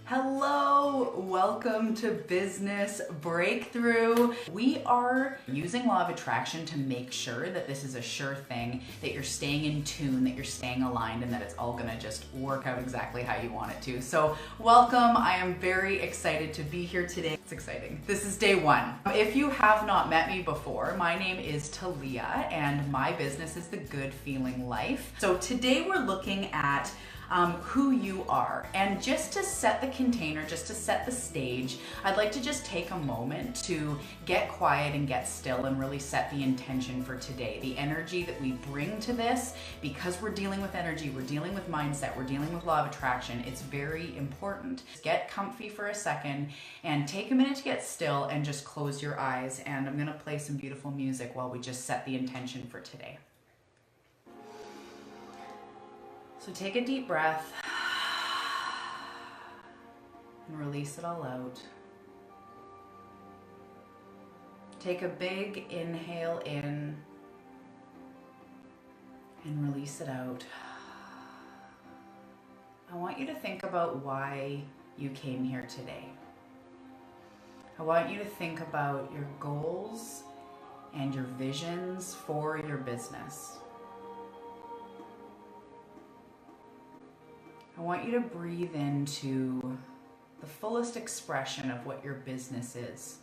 Hello, welcome to Business Breakthrough. We are using Law of Attraction to make sure that this is a sure thing, that you're staying in tune, that you're staying aligned, and that it's all gonna just work out exactly how you want it to. So welcome, I am very excited to be here today. It's exciting. This is day one. If you have not met me before, my name is Talia and my business is The Good Feeling Life. So today we're looking at who you are. And just to set the container, just to set the stage, I'd like to just take a moment to get quiet and get still and really set the intention for today. The energy that we bring to this, because we're dealing with energy, we're dealing with mindset, we're dealing with Law of Attraction, it's very important. Get comfy for a second and take a minute to get still and just close your eyes. And I'm gonna play some beautiful music while we just set the intention for today. So take a deep breath and release it all out. Take a big inhale in and release it out. I want you to think about why you came here today. I want you to think about your goals and your visions for your business. I want you to breathe into the fullest expression of what your business is.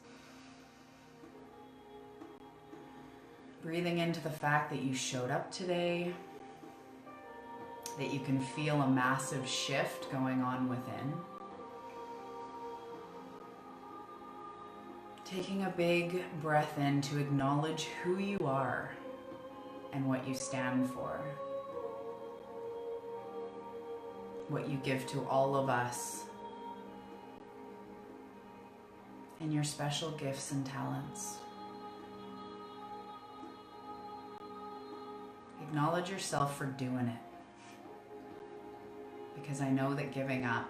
Breathing into the fact that you showed up today, that you can feel a massive shift going on within. Taking a big breath in to acknowledge who you are and what you stand for. What you give to all of us, and your special gifts and talents. Acknowledge yourself for doing it, because I know that giving up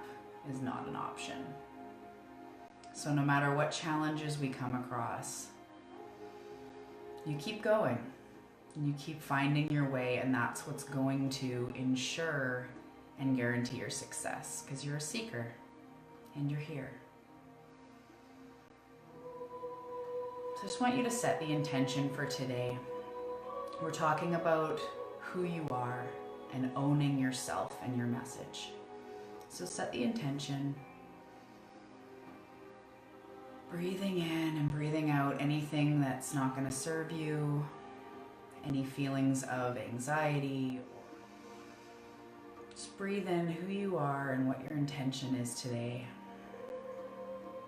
is not an option. So no matter what challenges we come across, you keep going, and you keep finding your way, and that's what's going to ensure and guarantee your success, because you're a seeker and you're here. So I just want you to set the intention for today. We're talking about who you are and owning yourself and your message. So set the intention. Breathing in and breathing out anything that's not going to serve you, any feelings of anxiety. Just breathe in who you are and what your intention is today.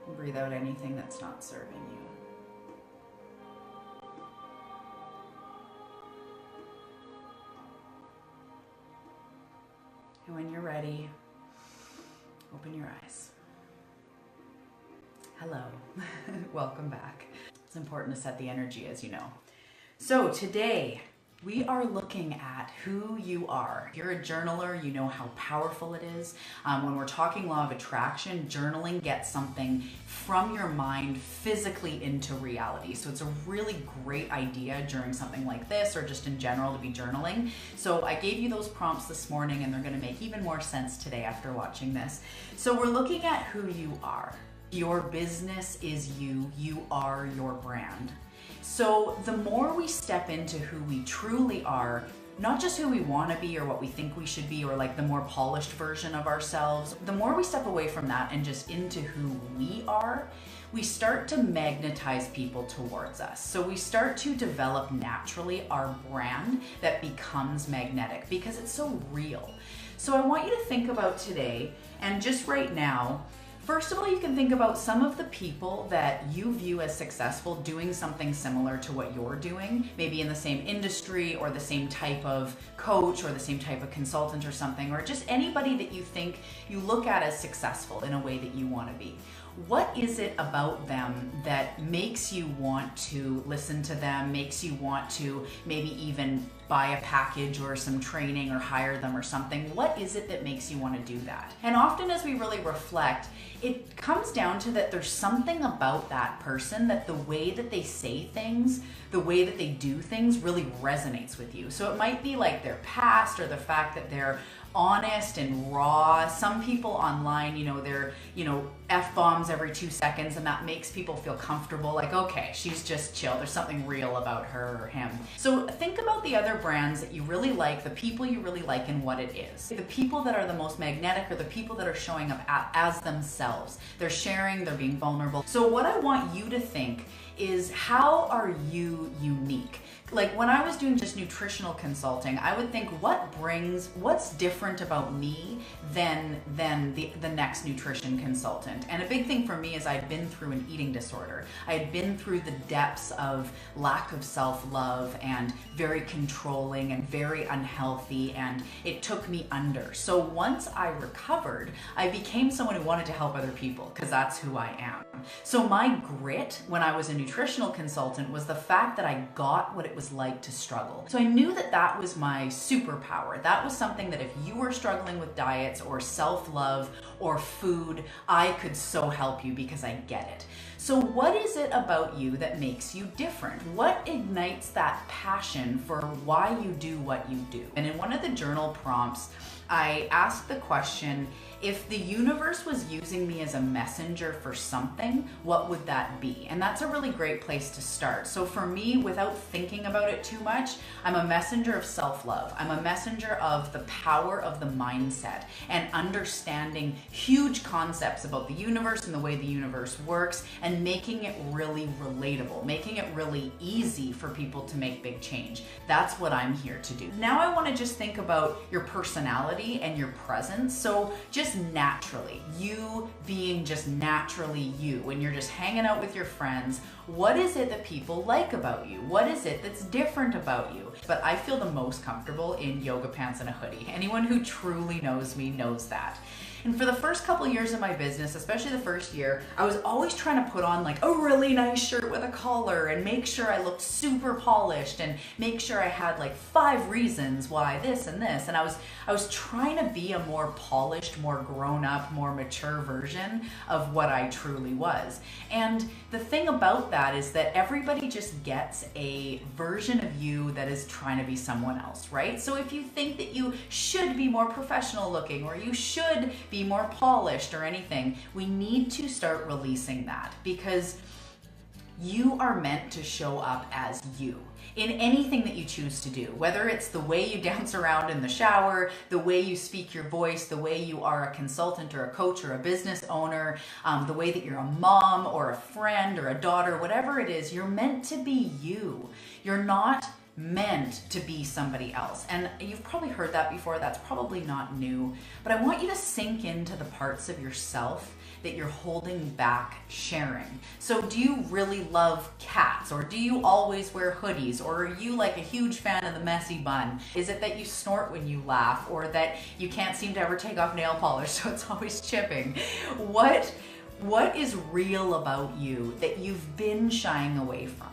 And breathe out anything that's not serving you. And when you're ready, open your eyes. Hello, welcome back. It's important to set the energy, as you know. So today, we are looking at who you are. If you're a journaler, you know how powerful it is. When we're talking Law of Attraction, journaling gets something from your mind physically into reality. So it's a really great idea during something like this, or just in general, to be journaling. So I gave you those prompts this morning, and they're gonna make even more sense today after watching this. So we're looking at who you are. Your business is you. You are your brand. So the more we step into who we truly are, not just who we want to be or what we think we should be, or like the more polished version of ourselves, the more we step away from that and just into who we are, we start to magnetize people towards us. So we start to develop naturally our brand that becomes magnetic because it's so real. So I want you to think about today, and just right now, first of all, you can think about some of the people that you view as successful doing something similar to what you're doing, maybe in the same industry or the same type of coach or the same type of consultant or something, or just anybody that you think you look at as successful in a way that you want to be. What is it about them that makes you want to listen to them, makes you want to maybe even buy a package or some training or hire them or something? What is it that makes you want to do that? And often as we really reflect, it comes down to that there's something about that person that the way that they say things, the way that they do things really resonates with you. So it might be like their past or the fact that they're honest and raw. Some people online, they're, F-bombs every 2 seconds, and that makes people feel comfortable. Like, okay, she's just chill. There's something real about her or him. So think about the other brands that you really like, the people you really like, and what it is. The people that are the most magnetic are the people that are showing up as themselves. They're sharing, they're being vulnerable. So what I want you to think is, how are you unique? Like when I was doing just nutritional consulting, I would think, what's different about me than the next nutrition consultant? And a big thing for me is I'd been through an eating disorder. I had been through the depths of lack of self-love and very controlling and very unhealthy, and it took me under. So once I recovered, I became someone who wanted to help other people, because that's who I am. So my grit when I was a nutritional consultant was the fact that I got what it was like to struggle. So I knew that that was my superpower. That was something that if you were struggling with diets or self-love or food, I could so help you, because I get it. So what is it about you that makes you different? What ignites that passion for why you do what you do? And in one of the journal prompts, I asked the question, if the universe was using me as a messenger for something, what would that be? And that's a really great place to start. So for me, without thinking about it too much, I'm a messenger of self-love. I'm a messenger of the power of the mindset and understanding huge concepts about the universe and the way the universe works, and making it really relatable, making it really easy for people to make big change. That's what I'm here to do. Now I want to just think about your personality and your presence. So just naturally, you being just naturally you, when you're just hanging out with your friends, what is it that people like about you? What is it that's different about you? But I feel the most comfortable in yoga pants and a hoodie. Anyone who truly knows me knows that. And for the first couple years of my business, especially the first year, I was always trying to put on like a really nice shirt with a collar and make sure I looked super polished and make sure I had like 5 reasons why this and this. And I was trying to be a more polished, more grown up, more mature version of what I truly was. And the thing about that is that everybody just gets a version of you that is trying to be someone else, right? So if you think that you should be more professional looking, or you should be more polished or anything, we need to start releasing that, because you are meant to show up as you in anything that you choose to do, whether it's the way you dance around in the shower, the way you speak your voice, the way you are a consultant or a coach or a business owner, the way that you're a mom or a friend or a daughter, whatever it is, you're meant to be you. You're not meant to be somebody else. And you've probably heard that before. That's probably not new, but I want you to sink into the parts of yourself that you're holding back sharing. So do you really love cats, or do you always wear hoodies, or are you like a huge fan of the messy bun? Is it that you snort when you laugh, or that you can't seem to ever take off nail polish so it's always chipping? What is real about you that you've been shying away from?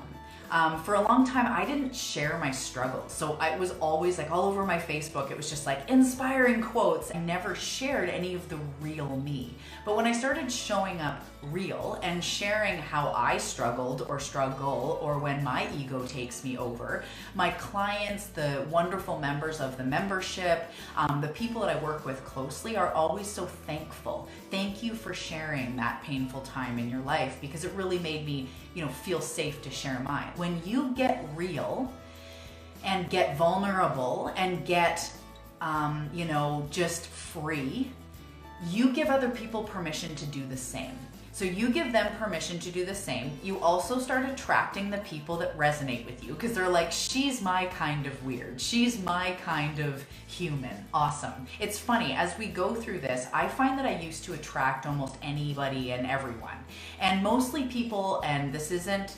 For a long time, I didn't share my struggles. So I was always like all over my Facebook, it was just like inspiring quotes. I never shared any of the real me. But when I started showing up real and sharing how I struggled or struggle, or when my ego takes me over, my clients, the wonderful members of the membership, the people that I work with closely are always so thankful. Thank you for sharing that painful time in your life, because it really made me, feel safe to share mine. When you get real and get vulnerable and get, just free, you give other people permission to do the same. So you give them permission to do the same. You also start attracting the people that resonate with you, because they're like, she's my kind of weird. She's my kind of human. Awesome. It's funny, as we go through this, I find that I used to attract almost anybody and everyone. And mostly people, and this isn't,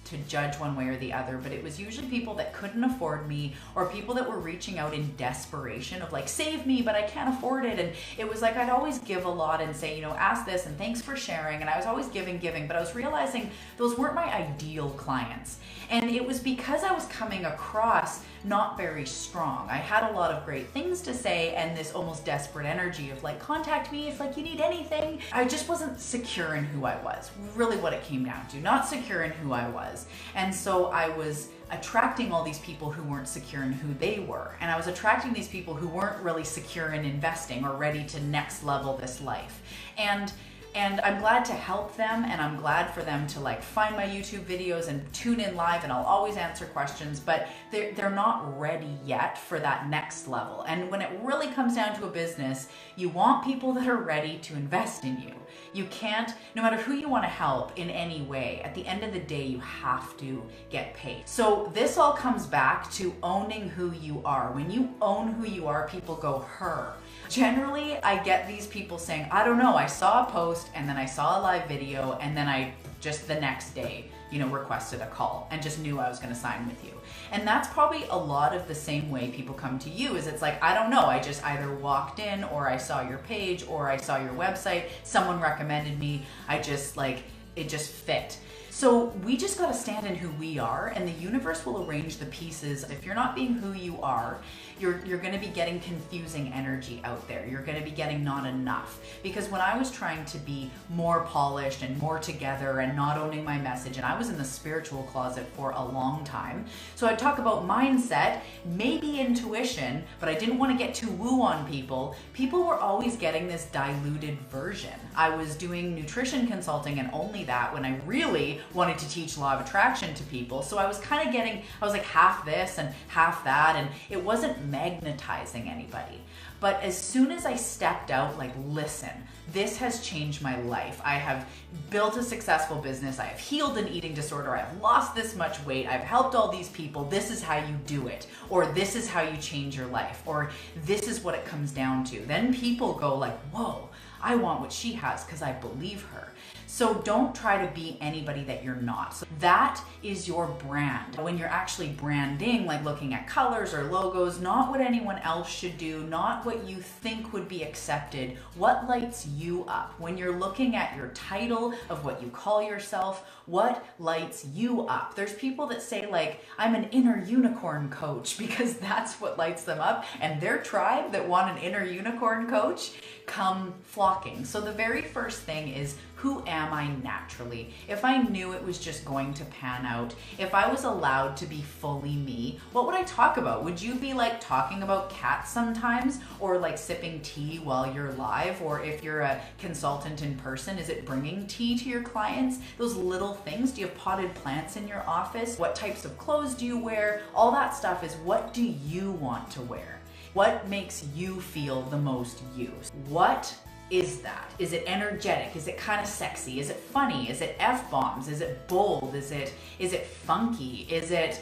to judge one way or the other, but it was usually people that couldn't afford me, or people that were reaching out in desperation of like, save me, but I can't afford it. And it was like, I'd always give a lot and say, ask this and thanks for oversharing, and I was always giving, but I was realizing those weren't my ideal clients. And it was because I was coming across not very strong. I had a lot of great things to say and this almost desperate energy of like, contact me if like you need anything. I just wasn't secure in who I was, really what it came down to, not secure in who I was. And so I was attracting all these people who weren't secure in who they were. And I was attracting these people who weren't really secure in investing or ready to next level this life. And I'm glad to help them, and I'm glad for them to like find my YouTube videos and tune in live, and I'll always answer questions, but they're not ready yet for that next level. And when it really comes down to a business, you want people that are ready to invest in you. You can't, no matter who you want to help in any way, at the end of the day, you have to get paid. So this all comes back to owning who you are. When you own who you are, people go, her. Generally, I get these people saying, I don't know, I saw a post and then I saw a live video and then I just the next day, requested a call and just knew I was gonna sign with you. And that's probably a lot of the same way people come to you, is it's like, I don't know, I just either walked in or I saw your page or I saw your website, someone recommended me, it just fit. So we just gotta stand in who we are, and the universe will arrange the pieces. If you're not being who you are, you're gonna be getting confusing energy out there. You're gonna be getting not enough. Because when I was trying to be more polished and more together and not owning my message, and I was in the spiritual closet for a long time, so I'd talk about mindset, maybe intuition, but I didn't wanna get too woo on people. People were always getting this diluted version. I was doing nutrition consulting and only that when I really wanted to teach law of attraction to people. So I was kind of I was like half this and half that, and it wasn't magnetizing anybody. But as soon as I stepped out, like, listen, this has changed my life. I have built a successful business. I have healed an eating disorder. I have lost this much weight. I've helped all these people. This is how you do it. Or this is how you change your life. Or this is what it comes down to. Then people go like, whoa, I want what she has because I believe her. So don't try to be anybody that you're not. So that is your brand. When you're actually branding, like looking at colors or logos, not what anyone else should do, not what you think would be accepted, what lights you up. When you're looking at your title of what you call yourself, what lights you up. There's people that say like, I'm an inner unicorn coach, because that's what lights them up, and their tribe that want an inner unicorn coach come flocking. So the very first thing is, who am I naturally? If I knew it was just going to pan out, if I was allowed to be fully me, what would I talk about? Would you be like talking about cats sometimes, or like sipping tea while you're live? Or if you're a consultant in person, is it bringing tea to your clients? Those little things. Do you have potted plants in your office? What types of clothes do you wear? All that stuff is, what do you want to wear? What makes you feel the most you? What is that? Is it energetic? Is it kind of sexy? Is it funny? Is it F-bombs? Is it bold? Is it funky? Is it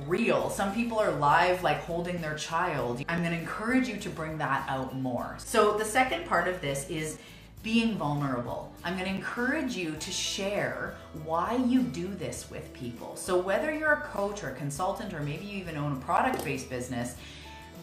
real? Some people are live like holding their child. I'm going to encourage you to bring that out more. So the second part of this is being vulnerable. I'm going to encourage you to share why you do this with people. So whether you're a coach or a consultant, or maybe you even own a product-based business,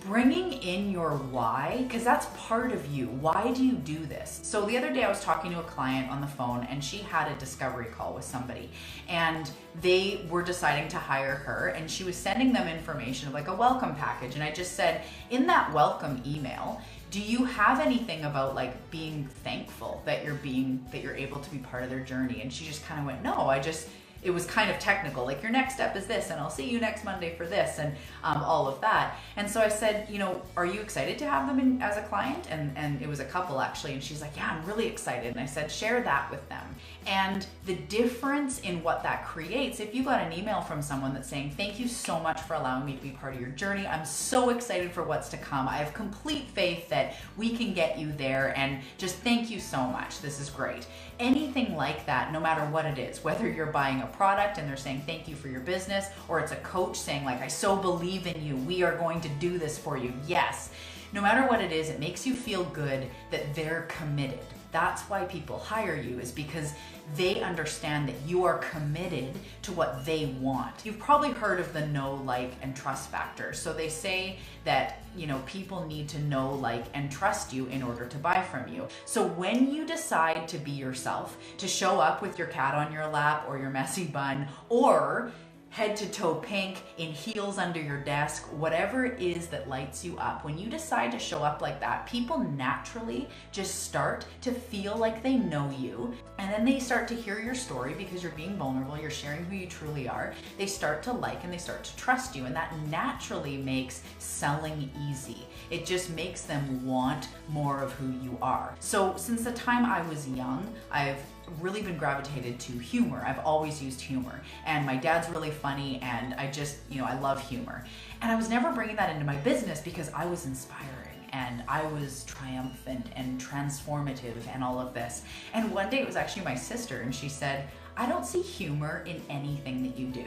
bringing in your why, because that's part of you. Why do you do this? So the other day I was talking to a client on the phone, and she had a discovery call with somebody, and they were deciding to hire her, and she was sending them information of like a welcome package. And I just said, in that welcome email, do you have anything about like being thankful that you're able to be part of their journey? And she just kind of went, no, it was kind of technical, like your next step is this, and I'll see you next Monday for this, and all of that. And so I said, are you excited to have them in as a client? And it was a couple actually, and she's like, yeah, I'm really excited. And I said, share that with them. And the difference in what that creates, if you got an email from someone that's saying, thank you so much for allowing me to be part of your journey. I'm so excited for what's to come. I have complete faith that we can get you there, and just thank you so much. This is great. Anything like that, no matter what it is, whether you're buying a product and they're saying thank you for your business, or it's a coach saying like, I so believe in you, we are going to do this for you. Yes. No matter what it is, it makes you feel good that they're committed. That's why people hire you, is because they understand that you are committed to what they want. You've probably heard of the know, like, and trust factor. So they say that, people need to know, like, and trust you in order to buy from you. So when you decide to be yourself, to show up with your cat on your lap or your messy bun, or head to toe pink, in heels under your desk, whatever it is that lights you up, when you decide to show up like that, people naturally just start to feel like they know you. And then they start to hear your story because you're being vulnerable, you're sharing who you truly are. They start to like and they start to trust you. And that naturally makes selling easy. It just makes them want more of who you are. So since the time I was young, I've really been gravitated to humor. I've always used humor, and my dad's really funny, and I just, I love humor. And I was never bringing that into my business because I was inspiring and I was triumphant and transformative and all of this. And one day it was actually my sister, and she said, "I don't see humor in anything that you do."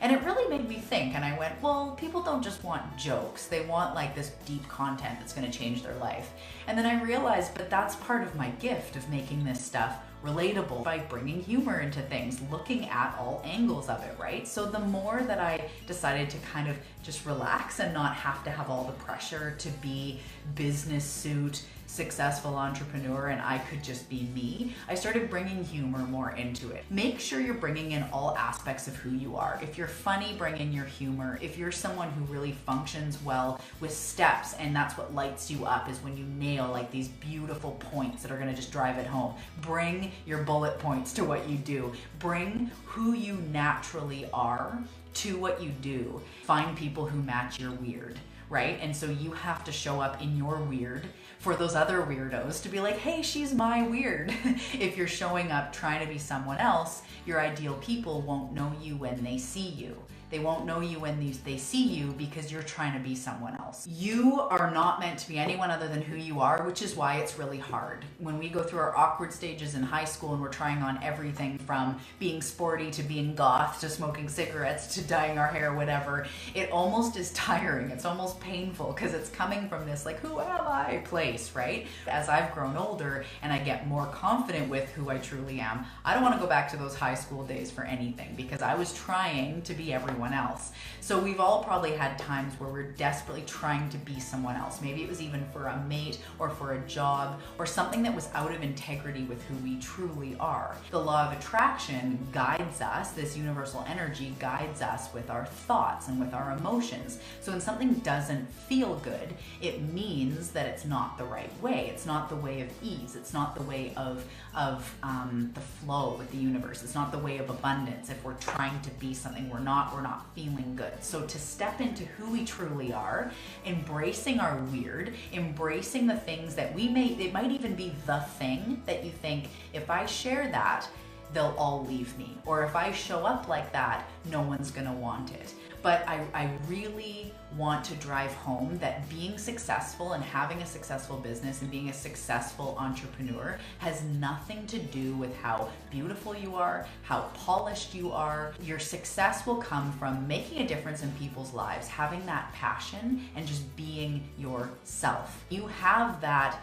And it really made me think, and I went, well, people don't just want jokes. They want like this deep content that's gonna change their life. And then I realized, but that's part of my gift of making this stuff relatable by bringing humor into things, looking at all angles of it, right? So the more that I decided to kind of just relax and not have to have all the pressure to be business suit, successful entrepreneur, and I could just be me, I started bringing humor more into it. Make sure you're bringing in all aspects of who you are. If you're funny, bring in your humor. If you're someone who really functions well with steps, and that's what lights you up, is when you nail like these beautiful points that are gonna just drive it home. Bring your bullet points to what you do. Bring who you naturally are to what you do. Find people who match your weird, right? And so you have to show up in your weird for those other weirdos to be like, hey, she's my weird. If you're showing up trying to be someone else, your ideal people won't know you when they see you. They won't know you when they see you because you're trying to be someone else. You are not meant to be anyone other than who you are, which is why it's really hard. When we go through our awkward stages in high school and we're trying on everything from being sporty to being goth to smoking cigarettes to dyeing our hair, whatever, it almost is tiring. It's almost painful because it's coming from this like, who am I place, right? As I've grown older and I get more confident with who I truly am, I don't want to go back to those high school days for anything because I was trying to be everyone else. So we've all probably had times where we're desperately trying to be someone else. Maybe it was even for a mate or for a job or something that was out of integrity with who we truly are. The law of attraction guides us, this universal energy guides us with our thoughts and with our emotions. So when something doesn't feel good, it means that it's not the right way. It's not the way of ease. It's not the way of the flow with the universe. It's not the way of abundance. If we're trying to be something we're not feeling good. So to step into who we truly are, embracing our weird, embracing the things that it might even be the thing that you think, if I share that, they'll all leave me. Or if I show up like that, no one's gonna want it. But I really want to drive home that being successful and having a successful business and being a successful entrepreneur has nothing to do with how beautiful you are, how polished you are. Your success will come from making a difference in people's lives, having that passion and just being yourself. You have that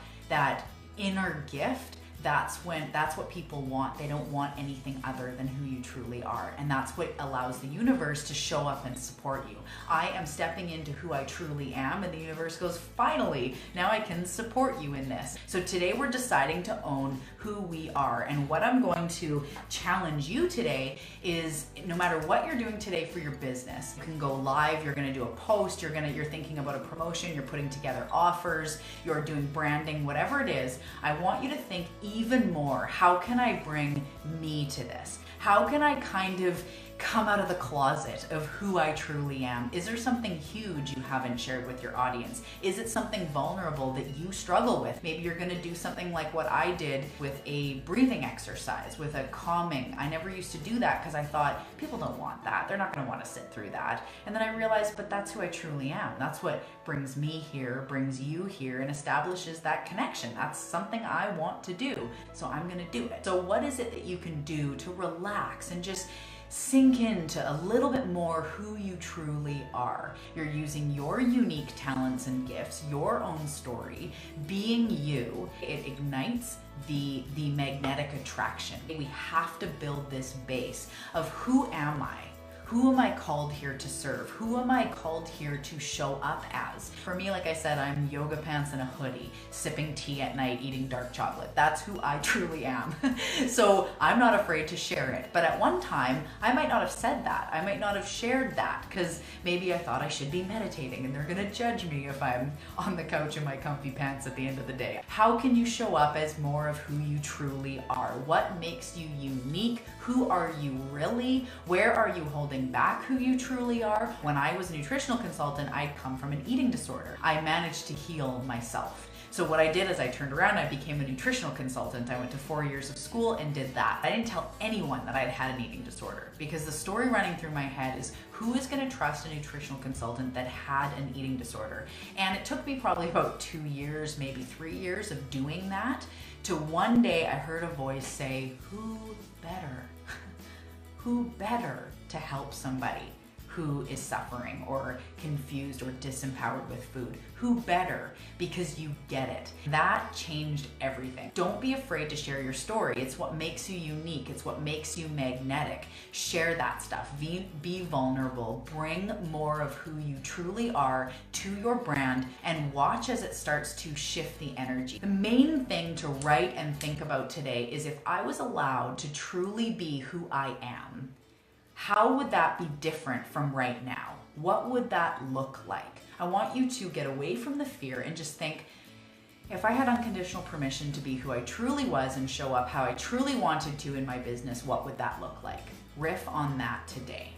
inner gift. That's what people want. They don't want anything other than who you truly are. And that's what allows the universe to show up and support you. I am stepping into who I truly am, and the universe goes, finally, now I can support you in this. So today we're deciding to own who we are. And what I'm going to challenge you today is, no matter what you're doing today for your business, you can go live, you're gonna do a post, you're thinking about a promotion, you're putting together offers, you're doing branding, whatever it is, I want you to think even more, how can I bring me to this? How can I kind of come out of the closet of who I truly am? Is there something huge you haven't shared with your audience? Is it something vulnerable that you struggle with? Maybe you're gonna do something like what I did with a breathing exercise, with a calming. I never used to do that because I thought, people don't want that. They're not gonna wanna sit through that. And then I realized, but that's who I truly am. That's what brings me here, brings you here, and establishes that connection. That's something I want to do, so I'm gonna do it. So what is it that you can do to relax and just sink into a little bit more who you truly are. You're using your unique talents and gifts, your own story, being you. It ignites the magnetic attraction. We have to build this base of who am I? Who am I called here to serve? Who am I called here to show up as? For me, like I said, I'm yoga pants and a hoodie, sipping tea at night, eating dark chocolate. That's who I truly am. So I'm not afraid to share it. But at one time, I might not have said that. I might not have shared that because maybe I thought I should be meditating and they're gonna judge me if I'm on the couch in my comfy pants at the end of the day. How can you show up as more of who you truly are? What makes you unique? Who are you really? Where are you holding back who you truly are? When I was a nutritional consultant, I'd come from an eating disorder. I managed to heal myself. So what I did is I turned around, I became a nutritional consultant. I went to 4 years of school and did that. I didn't tell anyone that I'd had an eating disorder because the story running through my head is who is going to trust a nutritional consultant that had an eating disorder? And it took me probably about 2 years, maybe 3 years of doing that to one day I heard a voice say, who better? Who better to help somebody who is suffering or confused or disempowered with food? Who better? Because you get it. That changed everything. Don't be afraid to share your story. It's what makes you unique. It's what makes you magnetic. Share that stuff. Be vulnerable. Bring more of who you truly are to your brand and watch as it starts to shift the energy. The main thing to write and think about today is if I was allowed to truly be who I am, how would that be different from right now? What would that look like? I want you to get away from the fear and just think, if I had unconditional permission to be who I truly was and show up how I truly wanted to in my business, what would that look like? Riff on that today.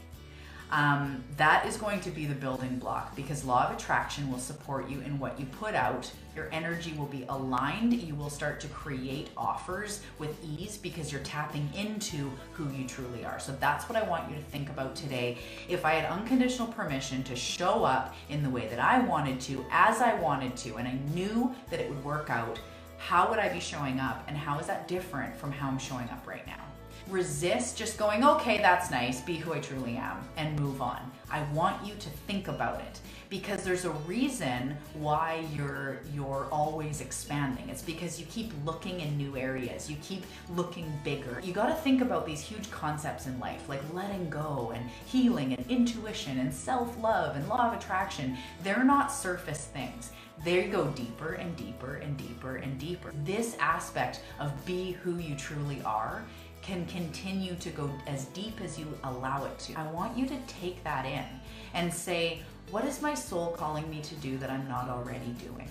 That is going to be the building block because law of attraction will support you in what you put out. Your energy will be aligned. You will start to create offers with ease because you're tapping into who you truly are. So that's what I want you to think about today. If I had unconditional permission to show up in the way that I wanted to, as I wanted to, and I knew that it would work out, how would I be showing up and how is that different from how I'm showing up right now? Resist just going, okay, that's nice, be who I truly am, and move on. I want you to think about it because there's a reason why you're always expanding. It's because you keep looking in new areas. You keep looking bigger. You got to think about these huge concepts in life like letting go and healing and intuition and self-love and law of attraction. They're not surface things. They go deeper and deeper and deeper and deeper. This aspect of be who you truly are can continue to go as deep as you allow it to. I want you to take that in and say, what is my soul calling me to do that I'm not already doing?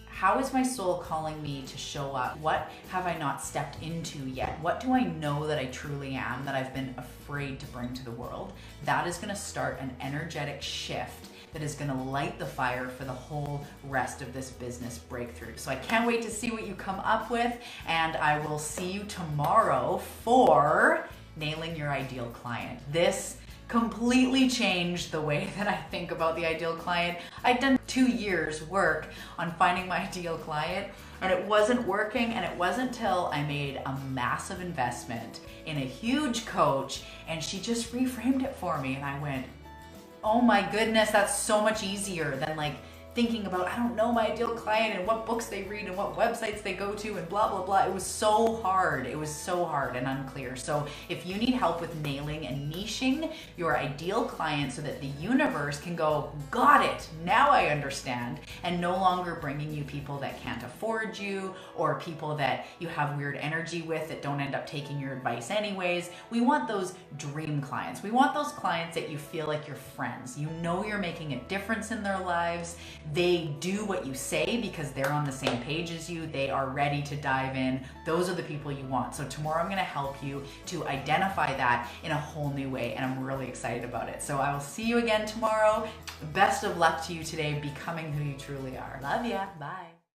How is my soul calling me to show up? What have I not stepped into yet? What do I know that I truly am that I've been afraid to bring to the world? That is going to start an energetic shift that is going to light the fire for the whole rest of this business breakthrough. So I can't wait to see what you come up with, and I will see you tomorrow for Nailing Your Ideal Client. This completely changed the way that I think about the ideal client. I'd done 2 years work on finding my ideal client and it wasn't working, and it wasn't till I made a massive investment in a huge coach and she just reframed it for me and I went, oh my goodness, that's so much easier than like thinking about, I don't know my ideal client and what books they read and what websites they go to and blah, blah, blah. It was so hard. It was so hard and unclear. So if you need help with nailing and niching your ideal client so that the universe can go, got it, now I understand, and no longer bringing you people that can't afford you or people that you have weird energy with that don't end up taking your advice anyways. We want those dream clients. We want those clients that you feel like you're friends. You know you're making a difference in their lives. They do what you say because they're on the same page as you. They are ready to dive in. Those are the people you want. So tomorrow I'm going to help you to identify that in a whole new way, and I'm really excited about it. So I will see you again tomorrow. Best of luck to you today, becoming who you truly are. Love ya. Bye.